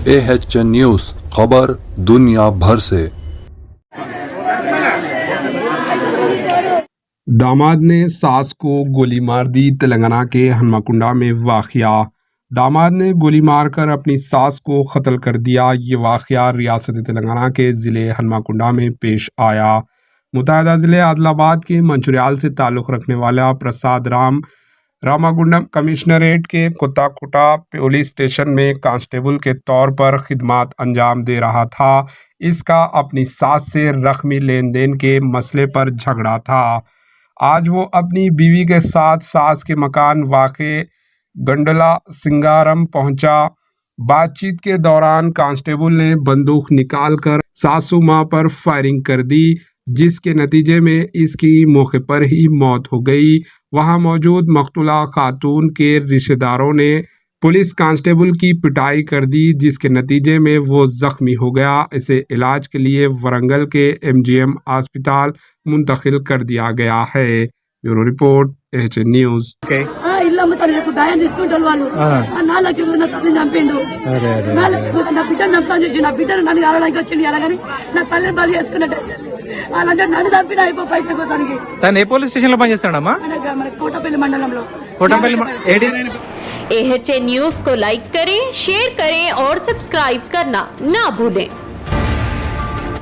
AHN news, खबर दुनिया भर से। दामाद ने सास को गोली मार दी। तेलंगाना के हनुमाकुंडा में वाक़या। दामाद ने गोली मारकर अपनी सास को कत्ल कर दिया। ये वाक़या रियासत तेलंगाना के ज़िले हनुमाकुंडा में पेश आया। मुत्तहदा ज़िले आदिलाबाद के मंचुरियाल से ताल्लुक़ रखने वाला प्रसाद रामागुंडम कमिश्नरेट के कोत्ताकोटा पुलिस स्टेशन में कांस्टेबल के तौर पर खिदमत अंजाम दे रहा था। इसका अपनी सास से रकमी लेन देन के मसले पर झगड़ा था। आज वो अपनी बीवी के साथ सास के मकान वाक़े गंडला सिंगारम पहुंचा। बातचीत के दौरान कांस्टेबल ने बंदूक निकालकर सासू मां पर फायरिंग कर दी, जिसके नतीजे में इसकी मौके पर ही मौत हो गई। वहां मौजूद मकतूला खातून के रिश्तेदारों ने पुलिस कांस्टेबल की पिटाई कर दी, जिसके नतीजे में वो जख्मी हो गया। इसे इलाज के लिए वरंगल के MGM अस्पताल मुंतकिल कर दिया गया है। Bureau report, AHN news. ఇల్లు అమ్ముతాను రేపు భయం తీసుకుంటారు వాళ్ళు. నా లక్ష్యం నా తల్లిని చంపిండు. నా లక్ష్యం నా బిడ్డను చంపాలని చూసి నా బిడ్డను నన్ను ఆడడానికి వచ్చింది. అలాగని నా తల్లిని బలి చేసుకున్నట్టు అలాంటి నన్ను చంపిన అయిపో పైసల కోసానికి. తను ఏ పోలీస్ స్టేషన్ లో పనిచేస్తాడమ్మా? మన కోటపల్లి మండలంలో. AHN न्यूज़ को लाइक करें, शेयर करें और सब्सक्राइब करना ना भूलें।